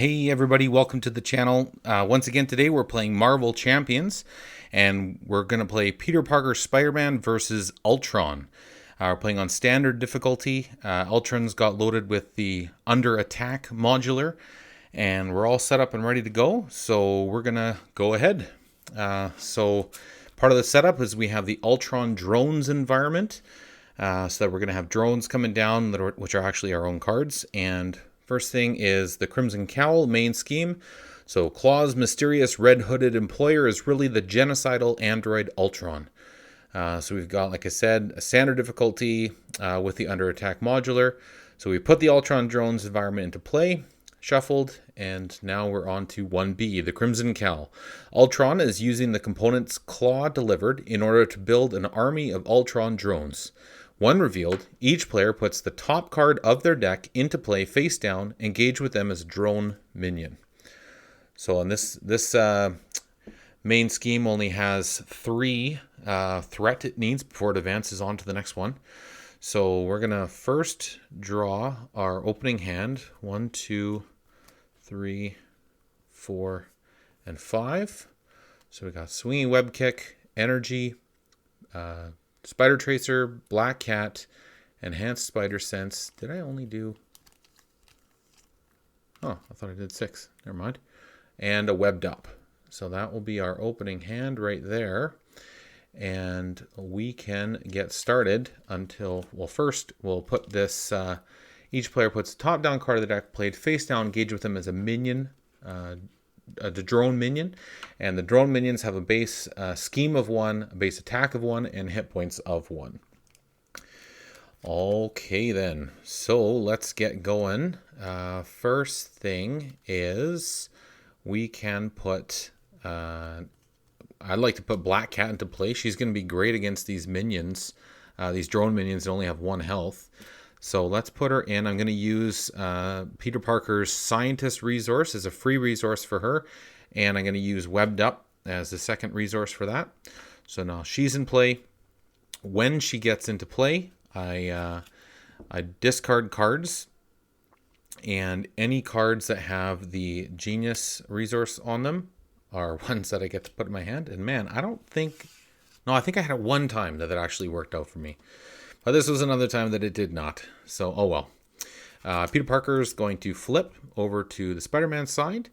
Hey everybody, welcome to the channel. Once again today we're playing Marvel Champions, and we're going to play Peter Parker Spider-Man versus Ultron. We're playing on standard difficulty. Ultron's got loaded with the under attack modular, and we're all set up and ready to go, so we're going to go ahead. So part of the setup is we have the Ultron drones environment, so that we're going to have drones coming down, which are actually our own cards. And first thing is the Crimson Cowl main scheme. So Claw's mysterious red-hooded employer is really the genocidal android Ultron. So we've got, like I said, a standard difficulty with the under attack modular. So we put the Ultron drones environment into play, shuffled, and now we're on to 1B, the Crimson Cowl. Ultron is using the components Claw delivered in order to build an army of Ultron drones. When revealed, each player puts the top card of their deck into play face down, engage with them as a drone minion. So on this main scheme only has 3 threat it needs before it advances on to the next one. So we're going to first draw our opening hand, 1, 2, 3, 4, and 5. So we got Swinging Web Kick, Energy, Spider Tracer, Black Cat, Enhanced Spider Sense. Did I only do... Oh, I thought I did 6. Never mind. And a Webbed Up. So that will be our opening hand right there. And we can get started until... Well, first we'll put this... each player puts the top down card of the deck played face down, engage with them as a minion, the drone minion, and the drone minions have a base scheme of 1, a base attack of 1, and hit points of 1. Okay then, so let's get going. First thing is we can put I'd like to put Black Cat into play. She's going to be great against these minions, these drone minions that only have 1 health. So let's put her in. I'm going to use Peter Parker's Scientist resource as a free resource for her. And I'm going to use Webbed Up as the second resource for that. So now she's in play. When she gets into play, I discard cards. And any cards that have the Genius resource on them are ones that I get to put in my hand. And man, I think I had it one time that actually worked out for me. But this was another time that it did not. So, oh well. Peter Parker is going to flip over to the Spider-Man side.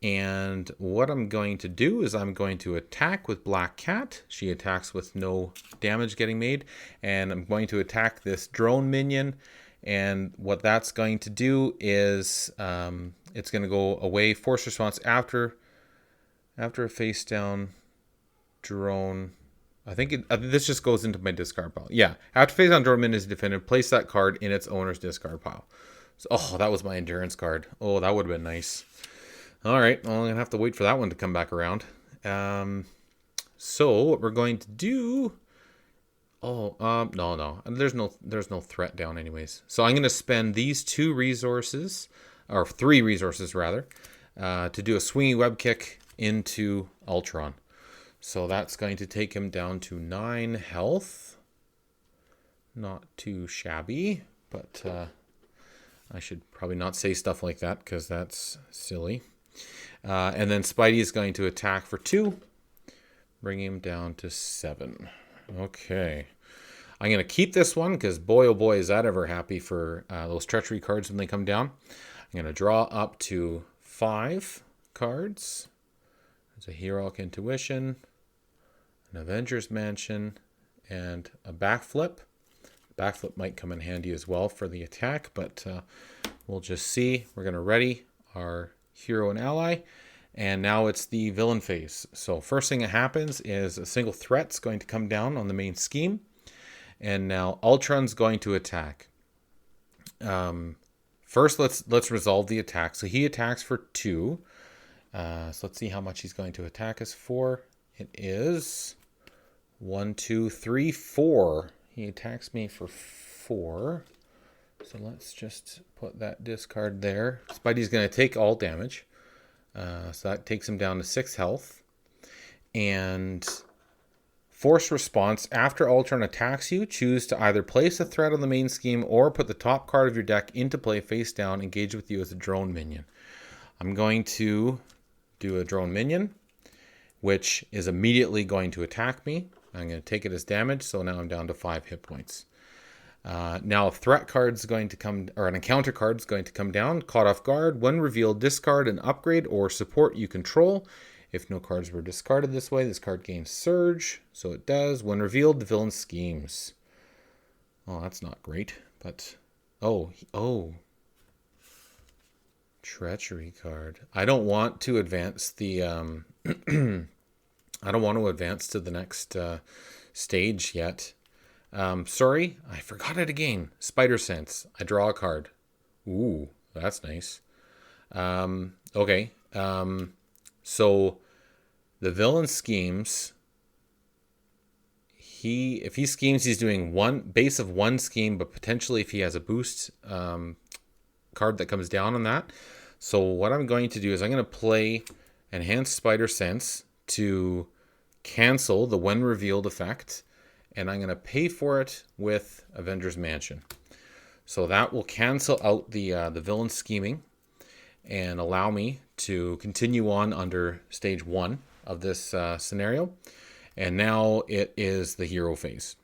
And what I'm going to do is I'm going to attack with Black Cat. She attacks with no damage getting made. And I'm going to attack this drone minion. And what that's going to do is it's going to go away. Force response after a face down drone... I think this just goes into my discard pile. Yeah, after face down drone minion is defended, place that card in its owner's discard pile. So, oh, that was my endurance card. Oh, that would have been nice. All right, well, I'm going to have to wait for that one to come back around. So what we're going to do... Oh, no. There's no threat down anyways. So I'm going to spend these 2 resources, or 3 resources rather, to do a Swinging Web Kick into Ultron. So that's going to take him down to 9 health. Not too shabby, but I should probably not say stuff like that because that's silly. And then Spidey is going to attack for 2, bring him down to 7. Okay. I'm going to keep this one because boy, oh boy, is that ever happy for those treachery cards when they come down. I'm going to draw up to 5 cards. There's a Heroic Intuition, an Avengers Mansion, and a Backflip. Backflip might come in handy as well for the attack, but we'll just see. We're going to ready our hero and ally, and now it's the villain phase. So first thing that happens is a single threat's going to come down on the main scheme, and now Ultron's going to attack. First, let's resolve the attack. So he attacks for 2. So let's see how much he's going to attack us for. It is 1, 2, 3, 4. He attacks me for 4. So let's just put that discard there. Spidey's going to take all damage. So that takes him down to 6 health. And force response. After Ultron attacks you, choose to either place a threat on the main scheme or put the top card of your deck into play face down, engage with you as a drone minion. I'm going to do a drone minion, which is immediately going to attack me. I'm going to take it as damage, so now I'm down to 5 hit points. Now a threat card's going to come, or an encounter card's going to come down. Caught off guard. When revealed, discard an upgrade or support you control. If no cards were discarded this way, this card gains surge. So it does. When revealed, the villain schemes. Oh, that's not great. But oh, treachery card. I don't want to advance the I don't want to advance to the next stage yet. Sorry, I forgot it again. Spider Sense. I draw a card. Ooh, that's nice. Okay. So the villain schemes. If he schemes, he's doing one base of one scheme, but potentially if he has a boost card that comes down on that. So what I'm going to do is I'm going to play Enhanced Spider Sense to cancel the when revealed effect, and I'm going to pay for it with Avengers Mansion. So that will cancel out the villain scheming and allow me to continue on under stage 1 of this scenario. And now it is the hero phase.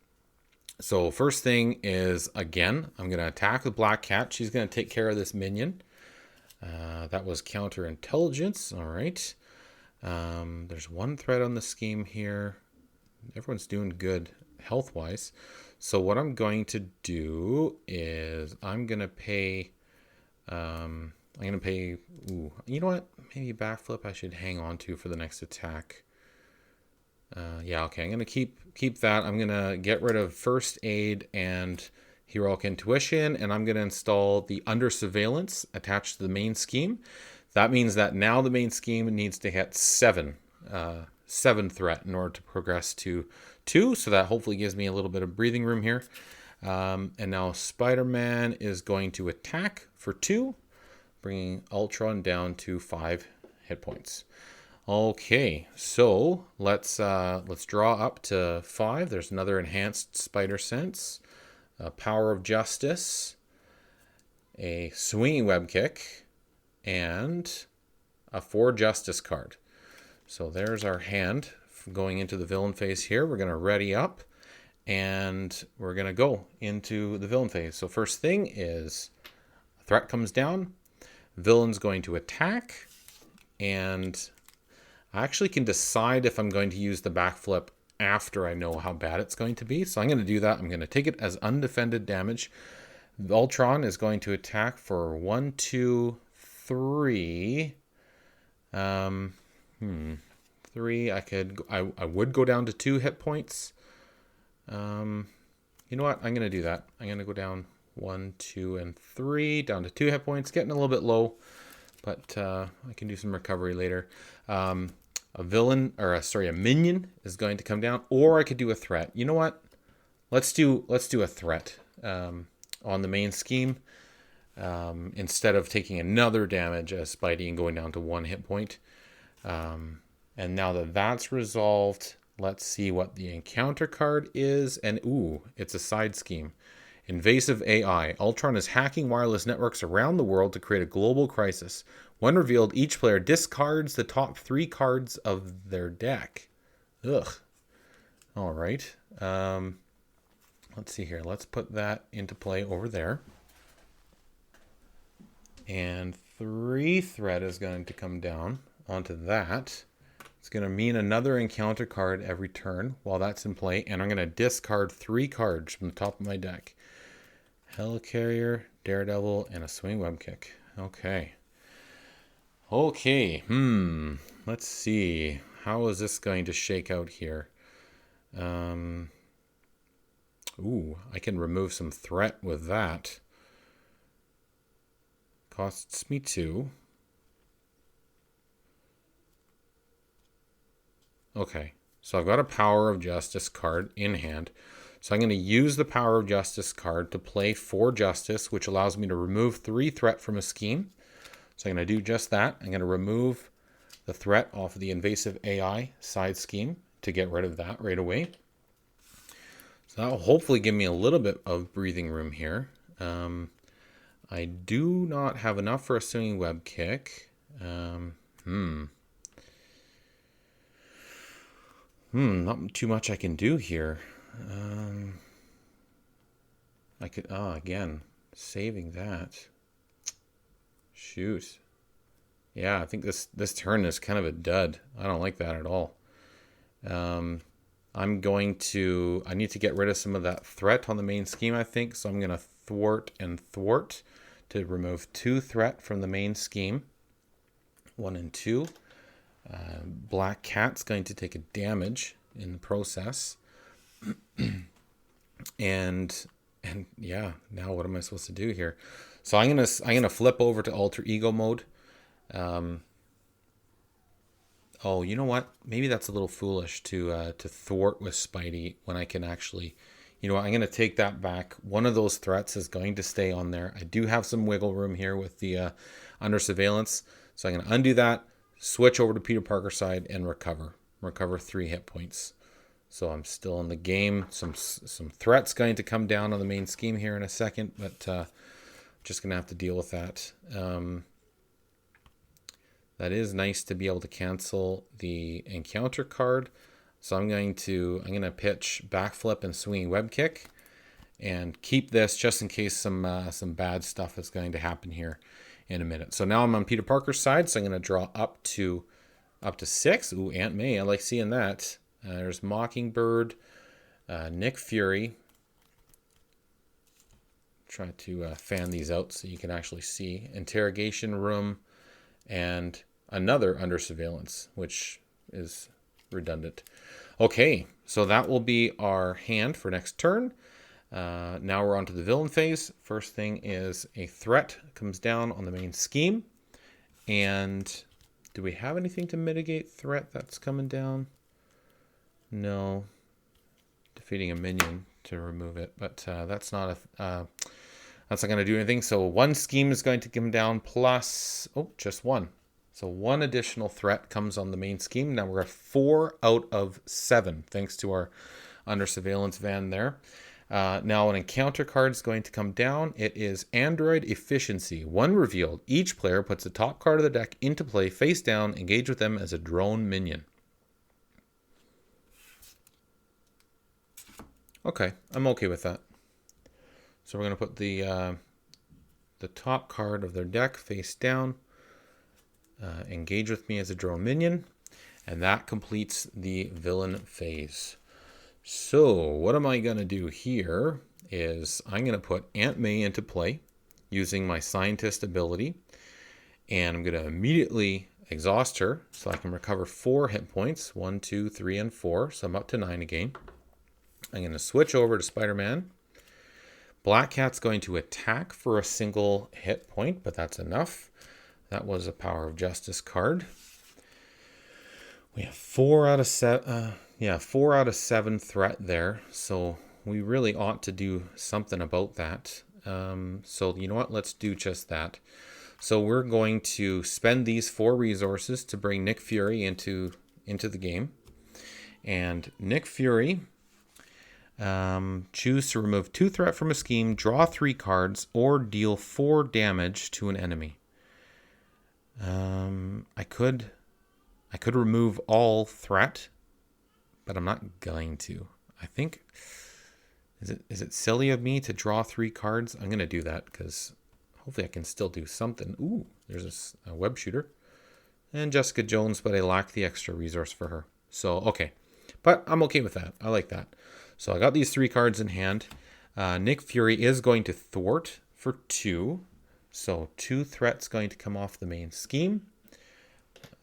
So first thing is, again, I'm going to attack the Black Cat. She's going to take care of this minion. That was counterintelligence. All right. There's one threat on the scheme here. Everyone's doing good health-wise. So what I'm going to do is I'm going to pay... ooh, you know what? Maybe backflip I should hang on to for the next attack. Yeah, okay. I'm going to keep that. I'm going to get rid of First Aid and Heroic Intuition, and I'm going to install the Under Surveillance attached to the main scheme. That means that now the main scheme needs to hit 7 threat in order to progress to 2, so that hopefully gives me a little bit of breathing room here. And now Spider-Man is going to attack for 2, bringing Ultron down to 5 hit points. Okay, so let's draw up to 5. There's another Enhanced Spider Sense, a Power of Justice, a Swinging Web Kick, and a 4 Justice card. So there's our hand going into the villain phase here. We're going to ready up, and we're going to go into the villain phase. So first thing is, a threat comes down, villain's going to attack, and I actually can decide if I'm going to use the backflip after I know how bad it's going to be. So I'm going to do that. I'm going to take it as undefended damage. Ultron is going to attack for 1, 2, 3. 3. I would go down to 2 hit points. You know what? I'm going to do that. I'm going to go down 1, 2, and 3, down to 2 hit points. Getting a little bit low, but I can do some recovery later. A minion is going to come down, or I could do a threat. You know what? Let's do a threat on the main scheme instead of taking another damage as Spidey and going down to 1 hit point. And now that that's resolved, let's see what the encounter card is. And ooh, it's a side scheme. Invasive AI. Ultron is hacking wireless networks around the world to create a global crisis. When revealed, each player discards the top 3 cards of their deck. Ugh. All right. Let's see here. Let's put that into play over there. And 3 threat is going to come down onto that. It's going to mean another encounter card every turn while that's in play. And I'm going to discard 3 cards from the top of my deck. Helicarrier, Daredevil, and a Swing Web Kick. Okay. Let's see. How is this going to shake out here? Ooh, I can remove some threat with that. Costs me 2. Okay, so I've got a Power of Justice card in hand. So I'm going to use the Power of Justice card to play 4 Justice, which allows me to remove 3 threat from a scheme. So I'm going to do just that. I'm going to remove the threat off of the Invasive AI side scheme to get rid of that right away. So that will hopefully give me a little bit of breathing room here. I do not have enough for a Swinging Web Kick. Um, hmm. Not too much I can do here. I could, again, saving that. Shoot. Yeah, I think this turn is kind of a dud. I don't like that at all. I need to get rid of some of that threat on the main scheme, I think. So I'm going to thwart and thwart to remove 2 threat from the main scheme. 1 and 2. Black Cat's going to take a damage in the process. and yeah, now what am I supposed to do here? So I'm gonna flip over to alter ego mode. Oh, you know what? Maybe that's a little foolish to thwart with Spidey when I can actually, you know what? I'm going to take that back. One of those threats is going to stay on there. I do have some wiggle room here with the under surveillance. So I'm going to undo that, switch over to Peter Parker's side, and recover 3 hit points. So I'm still in the game. Some threats going to come down on the main scheme here in a second, but just going to have to deal with that. That is nice to be able to cancel the encounter card. So I'm going to pitch backflip and swinging web kick, and keep this just in case some bad stuff is going to happen here in a minute. So now I'm on Peter Parker's side, so I'm going to draw up to 6. Ooh, Aunt May, I like seeing that. There's Mockingbird, Nick Fury. Try to fan these out so you can actually see. Interrogation Room, and another under surveillance, which is redundant. Okay, so that will be our hand for next turn. Now we're on to the villain phase. First thing is a threat comes down on the main scheme. And do we have anything to mitigate threat that's coming down? No. Defeating a minion to remove it, but that's not going to do anything. So 1 scheme is going to come down plus, just 1. So 1 additional threat comes on the main scheme. Now we're at 4 out of 7, thanks to our under surveillance van there. Now an encounter card is going to come down. It is Android Efficiency. 1 revealed. Each player puts the top card of the deck into play face down. Engage with them as a drone minion. Okay, I'm okay with that. So we're going to put the top card of their deck face down. Engage with me as a drone minion, and that completes the villain phase. So what am I going to do here is I'm going to put Aunt May into play using my scientist ability, and I'm going to immediately exhaust her so I can recover 4 hit points, 1, 2, 3, and 4, so I'm up to 9 again. I'm going to switch over to Spider-Man. Black Cat's going to attack for a single hit point, but that's enough. That was a Power of Justice card. We have 4 out of 7 threat there, so we really ought to do something about that. So you know what? Let's do just that. So we're going to spend these 4 resources to bring Nick Fury into the game. And Nick Fury, choose to remove 2 threat from a scheme, draw 3 cards, or deal 4 damage to an enemy. I could remove all threat, but I'm not going to. I think, is it silly of me to draw 3 cards? I'm going to do that because hopefully I can still do something. Ooh, there's a web shooter. And Jessica Jones, but I lack the extra resource for her. So, okay. But I'm okay with that. I like that. So I got these 3 cards in hand. Nick Fury is going to thwart for 2. So 2 threats going to come off the main scheme.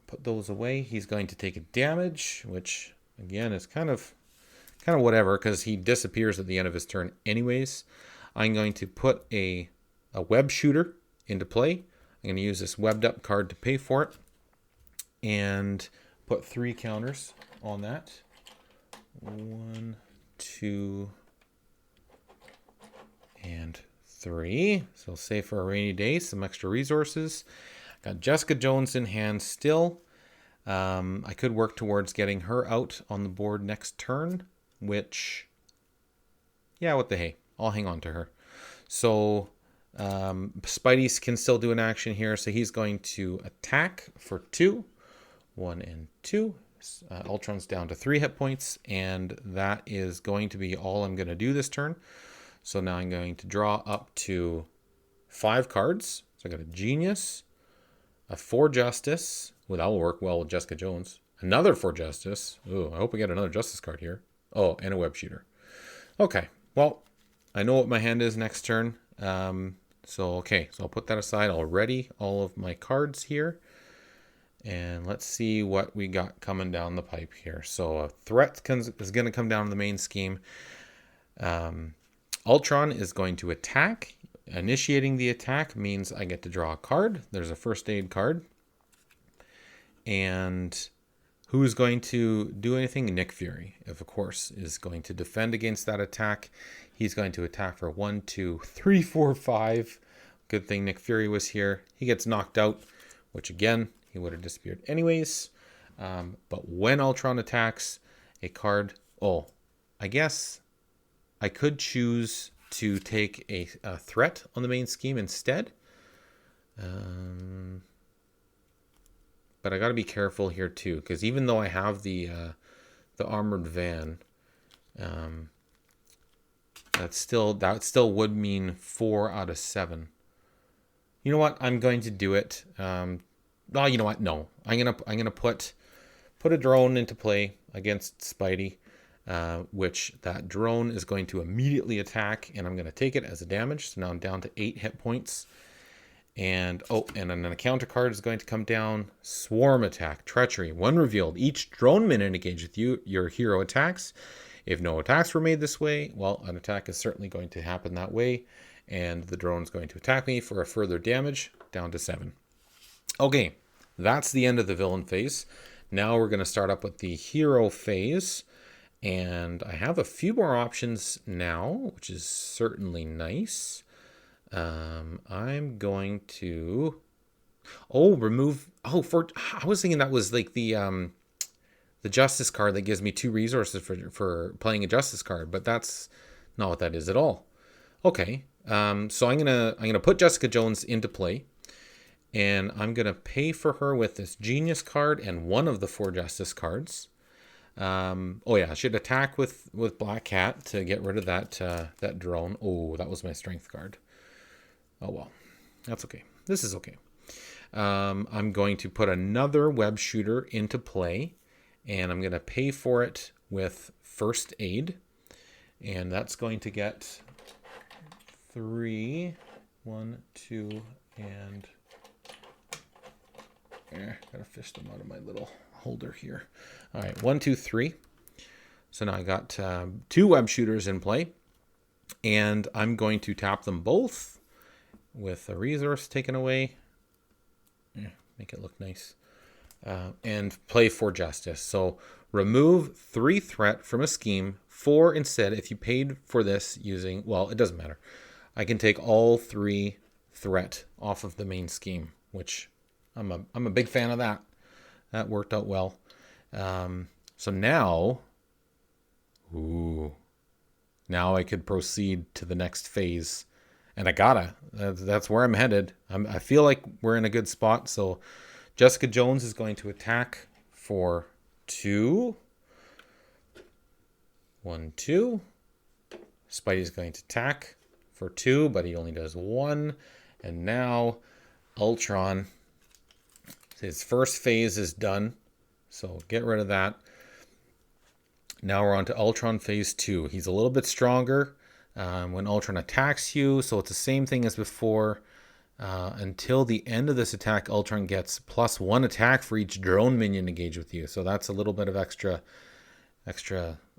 Put those away. He's going to take a damage, which again is kind of whatever because he disappears at the end of his turn anyways. I'm going to put a web shooter into play. I'm going to use this webbed up card to pay for it and put 3 counters on that. 1, 2, and 3. So save for a rainy day, some extra resources. Got Jessica Jones in hand still. I could work towards getting her out on the board next turn, which, yeah, what the hey. I'll hang on to her. So Spidey can still do an action here, so he's going to attack for 2. 1 and 2. Ultron's down to 3 hit points, and that is going to be all I'm going to do this turn. So now I'm going to draw up to 5 cards. So I got a Genius, a 4 Justice. Well, that will work well with Jessica Jones. Another 4 Justice. Ooh, I hope we get another Justice card here. Oh, and a Web Shooter. Okay, well, I know what my hand is next turn. So I'll put that aside. I'll ready all of my cards here. And let's see what we got coming down the pipe here. So a threat is going to come down the main scheme. Ultron is going to attack. Initiating the attack means I get to draw a card. There's a first aid card. And who's going to do anything? Nick Fury, of course, is going to defend against that attack. He's going to attack for 1, 2, 3, 4, 5. Good thing Nick Fury was here. He gets knocked out, which again, he would have disappeared anyways. But when Ultron attacks, a card... Oh, I guess I could choose to take a threat on the main scheme instead. But I got to be careful here too, because even though I have the armored van, that still would mean 4 out of 7. You know what? I'm going to do it. Oh, you know what? No, I'm gonna put a drone into play against Spidey, which that drone is going to immediately attack, and I'm going to take it as a damage. So now I'm down to 8 hit points. And then a counter card is going to come down. Swarm attack, treachery, 1 revealed. Each drone minute engaged with you, your hero attacks. If no attacks were made this way, well, an attack is certainly going to happen that way. And the drone is going to attack me for a further damage, down to 7. Okay, that's the end of the villain phase. Now we're going to start up with the hero phase. And I have a few more options now, which is certainly nice. I'm going to remove. I was thinking that was like the justice card that gives me 2 resources for playing a justice card, but that's not what that is at all. Okay, so I'm gonna put Jessica Jones into play, and I'm gonna pay for her with this Genius card and 1 of the 4 justice cards. I should attack with Black Cat to get rid of that drone. Oh, that was my strength card. Oh well, that's okay. This is okay. I'm going to put another web shooter into play, and I'm going to pay for it with first aid, and that's going to get 3, 1, 2, and gotta fish them out of my little holder here. All right, 1, 2, 3. So now I got 2 web shooters in play, and I'm going to tap them both with a resource taken away. Make it look nice. And play for justice. So remove 3 threat from a scheme. 4 instead. If you paid for this using, well, it doesn't matter. I can take all 3 threat off of the main scheme, which I'm a big fan of that. That worked out well. So now, now I could proceed to the next phase. And I gotta. That's where I'm headed. I feel like we're in a good spot. So Jessica Jones is going to attack for 2. 1, 2. Spidey's going to attack for 2, but he only does 1. And now Ultron, his first phase is done. So get rid of that. Now we're on to Ultron phase 2. He's a little bit stronger. When Ultron attacks you, so it's the same thing as before. Until the end of this attack, Ultron gets +1 attack for each drone minion engaged with you. So that's a little bit of extra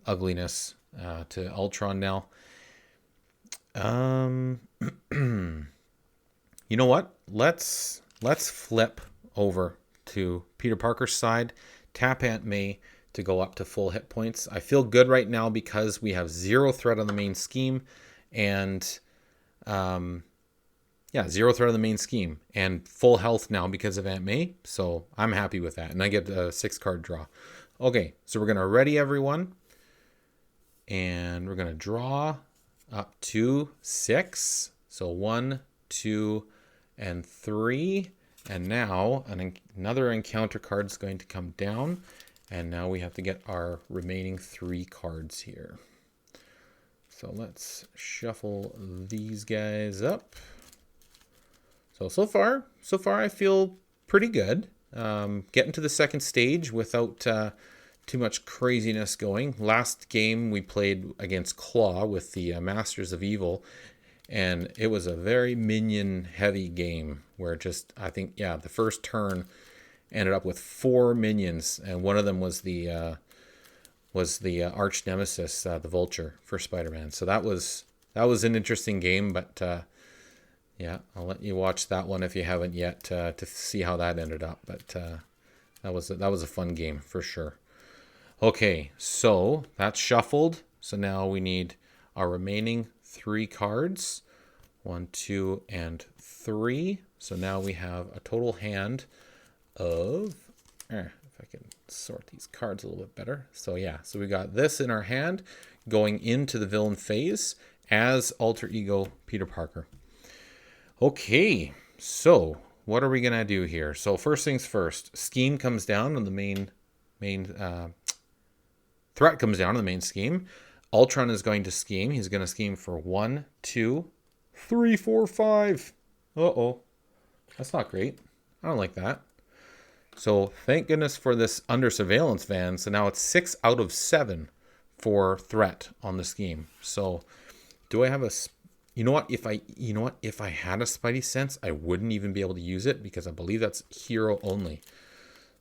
ugliness to Ultron now. You know what? Let's flip over to Peter Parker's side. Tap Aunt May to go up to full hit points. I feel good right now because we have 0 threat on the main scheme, and 0 threat on the main scheme, and full health now because of Aunt May. So I'm happy with that, and I get a 6 card draw. Okay, so we're gonna ready everyone, and we're gonna draw up to 6. So 1, 2, and 3. And now another encounter card is going to come down. And now we have to get our remaining 3 cards here. So let's shuffle these guys up. So far I feel pretty good. Getting to the second stage without too much craziness going. Last game we played against Claw with the Masters of Evil, and it was a very minion heavy game where I think the first turn ended up with 4 minions, and one of them was the arch nemesis, the Vulture for Spider-Man. So that was an interesting game, but I'll let you watch that one if you haven't yet to see how that ended up. But that was a fun game for sure. Okay, so that's shuffled. So now we need our remaining 3 cards. 1, 2, and 3. So now we have a total hand of... if I can sort these cards a little bit better. So we got this in our hand going into the villain phase as alter ego Peter Parker. Okay, so what are we going to do here? So first things first, scheme comes down on the main threat comes down on the main scheme. Ultron is going to scheme. He's going to scheme for 1, 2, 3, 4, 5. Uh-oh. That's not great. I don't like that. So thank goodness for this under surveillance van. So now it's 6 out of 7 for threat on the scheme. So do I have a... You know what? If I had a Spidey sense, I wouldn't even be able to use it because I believe that's hero only.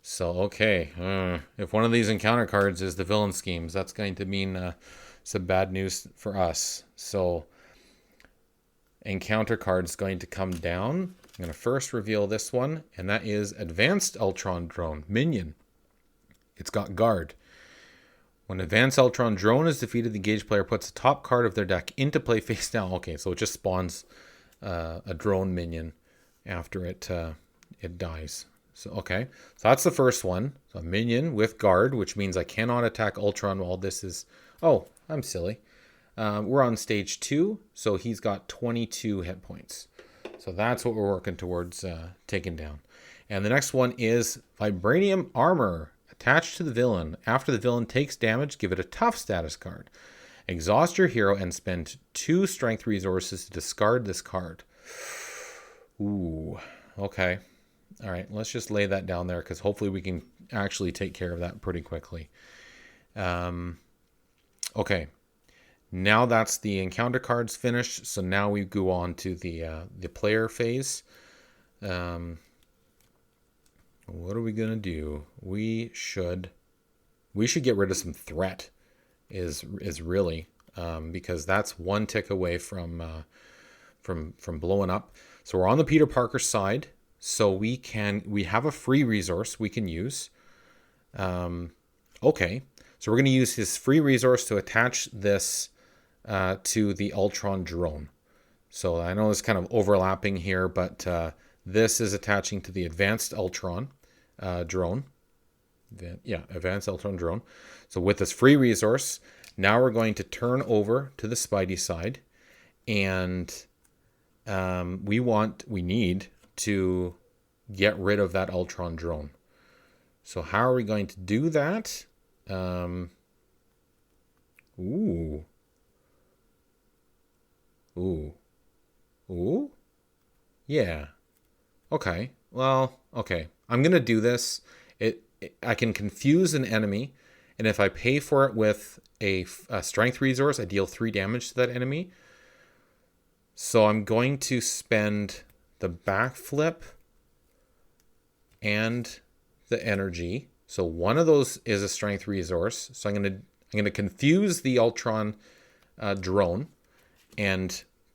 So, okay. If one of these encounter cards is the villain schemes, that's going to mean some bad news for us. So, encounter card's going to come down. I'm going to first reveal this one, and that is Advanced Ultron Drone, Minion. It's got guard. When Advanced Ultron Drone is defeated, the engaged player puts the top card of their deck into play face down. Okay, so it just spawns a drone minion after it dies. So okay, so that's the first one. So a minion with guard, which means I cannot attack Ultron while this is... Oh, I'm silly. We're on stage 2, so he's got 22 hit points. So that's what we're working towards taking down. And the next one is Vibranium Armor. Attached to the villain. After the villain takes damage, give it a tough status card. Exhaust your hero and spend 2 strength resources to discard this card. Ooh, okay. All right, let's just lay that down there because hopefully we can actually take care of that pretty quickly. Okay, now that's the encounter cards finished. So now we go on to the player phase. What are we gonna do? We should get rid of some threat. Is really because that's 1 tick away from blowing up. So we're on the Peter Parker side. So we have a free resource we can use. Okay, so we're gonna use his free resource to attach this to the Ultron drone. So I know it's kind of overlapping here, but this is attaching to the Advanced Ultron drone. Advanced Ultron drone. So with this free resource, now we're going to turn over to the Spidey side, and we need to get rid of that Ultron drone. So how are we going to do that? Ooh. Yeah. Okay. Well, okay. I'm going to do this. I can confuse an enemy, and if I pay for it with a strength resource, I deal 3 damage to that enemy. So I'm going to spend the backflip and the energy. So one of those is a strength resource. So I'm going to confuse the Ultron drone,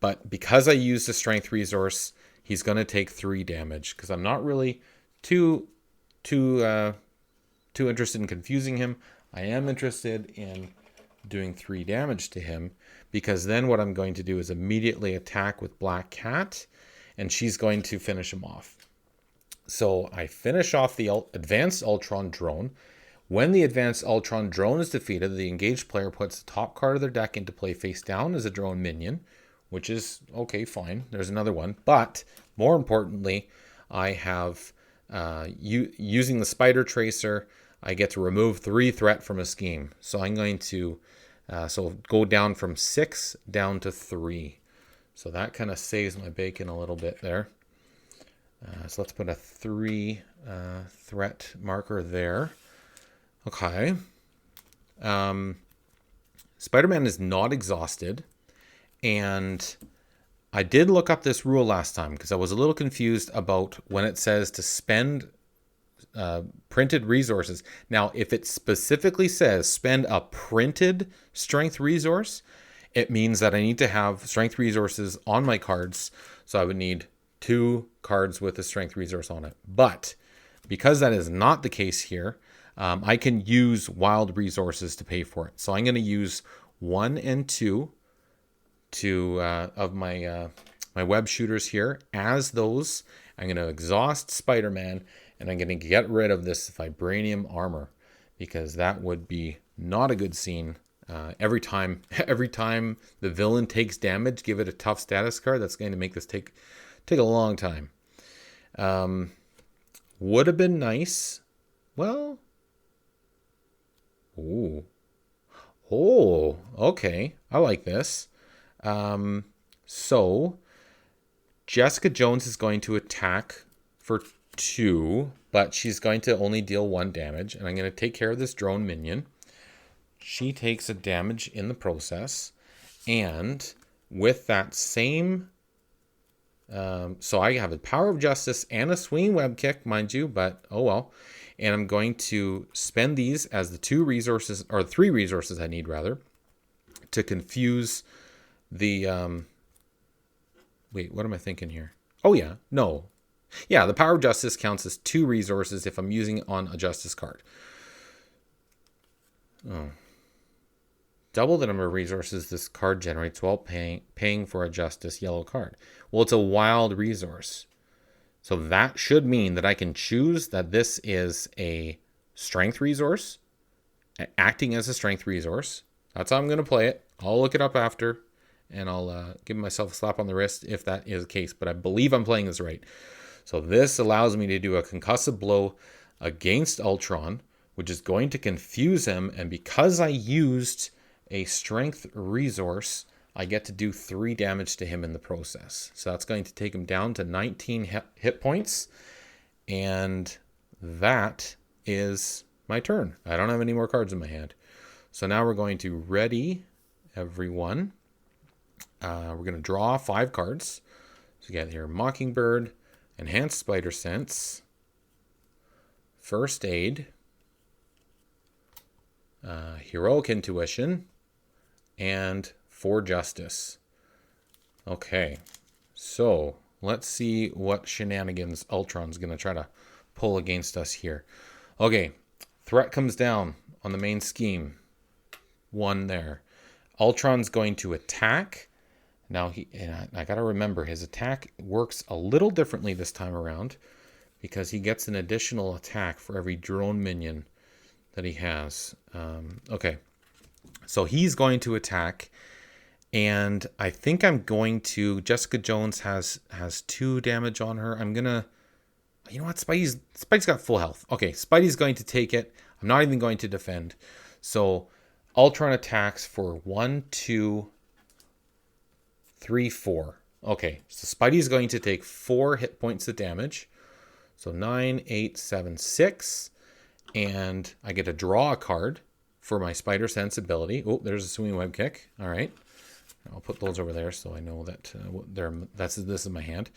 but because I used the strength resource, he's going to take 3 damage because I'm not really too interested in confusing him. I am interested in doing 3 damage to him, because then what I'm going to do is immediately attack with Black Cat, and she's going to finish him off. So I finish off the Advanced Ultron drone. When the Advanced Ultron drone is defeated, the engaged player puts the top card of their deck into play face down as a drone minion, which is okay, fine. There's another one. But more importantly, I have, using the spider tracer, I get to remove 3 threat from a scheme. So I'm going to go down from 6 down to 3. So that kind of saves my bacon a little bit there. So let's put a 3 threat marker there. Okay. Spider-Man is not exhausted. And I did look up this rule last time because I was a little confused about when it says to spend printed resources. Now, if it specifically says spend a printed strength resource, it means that I need to have strength resources on my cards. So I would need 2 cards with a strength resource on it. But because that is not the case here, I can use wild resources to pay for it. So I'm going to use 1 and 2 of my web shooters here as those. I'm going to exhaust Spider-Man, and I'm going to get rid of this vibranium armor because that would be not a good scene. Every time the villain takes damage, give it a tough status card. That's going to make this take a long time. Would have been nice. Well, okay. I like this. So Jessica Jones is going to attack for 2, but she's going to only deal 1 damage, and I'm going to take care of this drone minion. She takes a damage in the process, and with that same, so I have a power of justice and a swinging web kick, mind you, but oh well. And I'm going to spend these as the 2 resources, or 3 resources I need rather, to confuse the wait, what am I thinking here? Oh yeah, no. Yeah, the power of justice counts as 2 resources if I'm using it on a justice card. Oh. Double the number of resources this card generates while paying for a justice yellow card. Well, it's a wild resource. So that should mean that I can choose that this is a strength resource, acting as a strength resource. That's how I'm going to play it. I'll look it up after, and I'll give myself a slap on the wrist if that is the case. But I believe I'm playing this right. So this allows me to do a concussive blow against Ultron, which is going to confuse him. And because I used a strength resource, I get to do 3 damage to him in the process. So that's going to take him down to 19 hit points. And that is my turn. I don't have any more cards in my hand. So now we're going to ready everyone. We're going to draw 5 cards. So you get here Mockingbird, Enhanced Spider Sense, First Aid, Heroic Intuition, and For Justice. Okay, so let's see what shenanigans Ultron's going to try to pull against us here. Okay, threat comes down on the main scheme. 1 there. Ultron's going to attack. Now, I got to remember, his attack works a little differently this time around because he gets an additional attack for every drone minion that he has. Okay, so he's going to attack, and I think I'm going to... Jessica Jones has 2 damage on her. I'm going to... You know what? Spidey's got full health. Okay, Spidey's going to take it. I'm not even going to defend. So Ultron attacks for 1, 2, 3, 4. Okay, so Spidey's going to take 4 hit points of damage. So 9, 8, 7, 6. And I get to draw a card for my Spider Sense ability. Oh, there's a swinging web kick. All right. I'll put those over there so I know that this is my hand.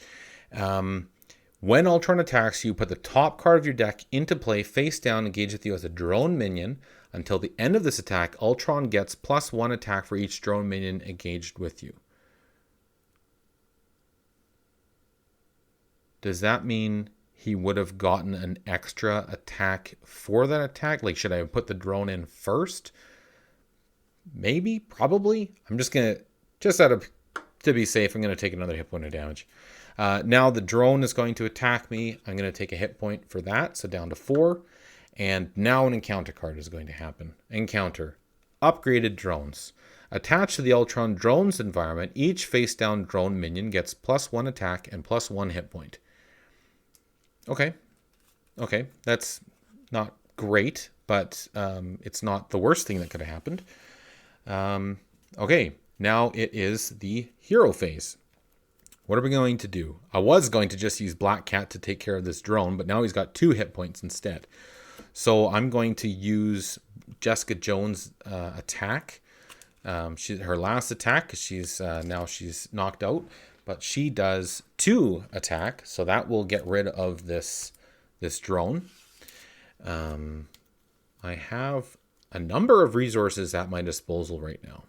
When Ultron attacks you, put the top card of your deck into play face down, engage with you as a drone minion. Until the end of this attack, Ultron gets +1 attack for each drone minion engaged with you. Does that mean he would have gotten an extra attack for that attack? Like, should I have put the drone in first? Maybe, probably. I'm just going to, to be safe, I'm going to take another hit point of damage. Now the drone is going to attack me. I'm going to take a hit point for that, so down to 4. And now an encounter card is going to happen. Encounter. Upgraded drones. Attached to the Ultron drone's environment, each face-down drone minion gets +1 attack and +1 hit point. Okay. Okay, that's not great, but it's not the worst thing that could have happened. Okay, now it is the hero phase. What are we going to do? I was going to just use Black Cat to take care of this drone, but now he's got 2 hit points instead. So I'm going to use Jessica Jones' attack. Her last attack, because she's knocked out, but she does 2 attack, so that will get rid of this drone. I have a number of resources at my disposal right now.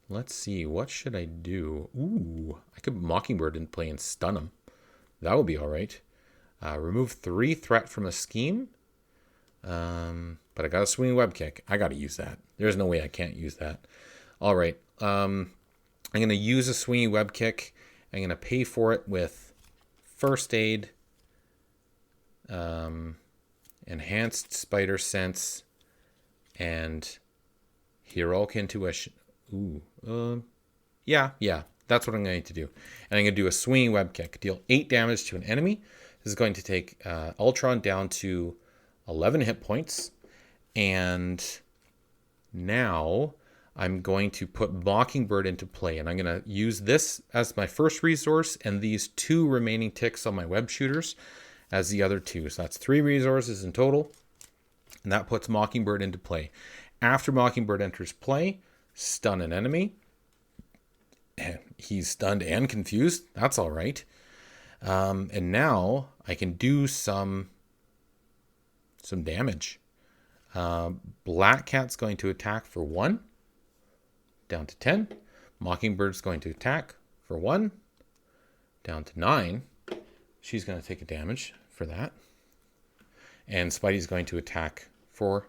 Let's see, what should I do? Ooh, I could Mockingbird in play and stun him. That would be all right. Remove 3 threat from a scheme. But I got a swinging web kick. I got to use that. There's no way I can't use that. All right. I'm going to use a swinging web kick. I'm going to pay for it with first aid, enhanced spider sense, and heroic intuition. Yeah, that's what I'm going to do. And I'm going to do a swinging web kick. Deal 8 damage to an enemy. This is going to take Ultron down to 11 hit points. And now I'm going to put Mockingbird into play. And I'm going to use this as my first resource and these 2 remaining ticks on my web shooters as the other 2. So that's 3 resources in total. And that puts Mockingbird into play. After Mockingbird enters play, stun an enemy. He's stunned and confused. That's all right. And now I can do some damage. Black Cat's going to attack for 1, down to 10. Mockingbird's going to attack for 1, down to 9. She's going to take a damage for that. And Spidey's going to attack for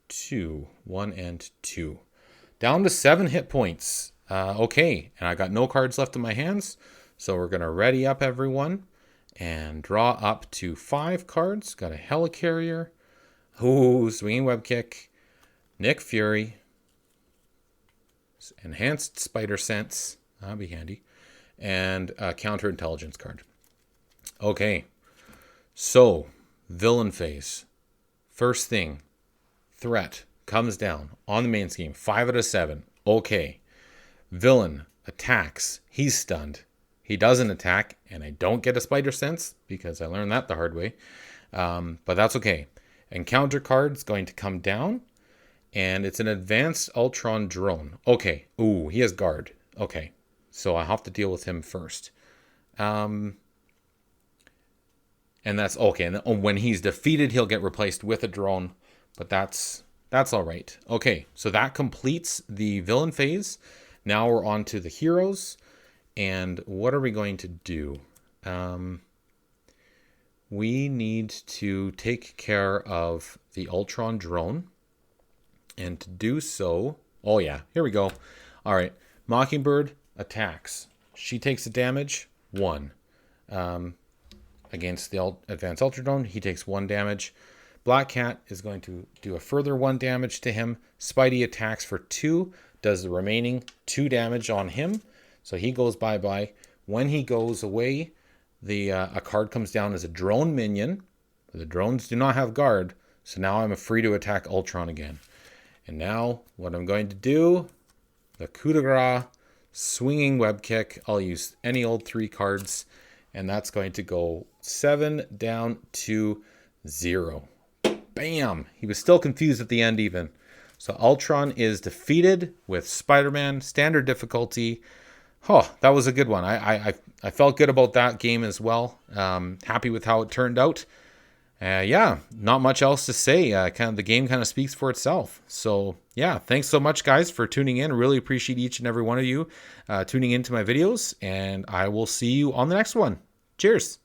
2, 1 and 2. Down to 7 hit points. Okay, and I got no cards left in my hands, so we're going to ready up everyone and draw up to 5 cards. Got a Helicarrier. Ooh, swinging web kick. Nick Fury. Enhanced spider sense. That'll be handy. And a counterintelligence card. Okay, so villain phase. First thing, threat comes down on the main scheme. 5 out of 7. Okay. Villain attacks. He's stunned. He doesn't attack, and I don't get a spider sense because I learned that the hard way. But that's okay. Encounter card's going to come down, and it's an advanced Ultron drone. Okay. Ooh, he has guard. Okay. So I have to deal with him first. And that's okay. And when he's defeated, he'll get replaced with a drone, but that's all right. Okay. So that completes the villain phase. Now we're on to the heroes. And what are we going to do? We need to take care of the Ultron drone. And to do so... Oh, yeah. Here we go. All right. Mockingbird attacks. She takes the damage. 1. Against the advanced Ultron drone, he takes 1 damage. Black Cat is going to do a further 1 damage to him. Spidey attacks for 2. Does the remaining 2 damage on him. So he goes bye-bye. When he goes away, a card comes down as a drone minion. The drones do not have guard. So now I'm free to attack Ultron again. And now what I'm going to do, the coup de grace, swinging web kick. I'll use any old 3 cards. And that's going to go 7 down to 0. Bam! He was still confused at the end even. So Ultron is defeated with Spider-Man, standard difficulty. Oh, that was a good one. I felt good about that game as well. Happy with how it turned out. Yeah, not much else to say. The game kind of speaks for itself. So yeah, thanks so much, guys, for tuning in. Really appreciate each and every one of you tuning into my videos, and I will see you on the next one. Cheers.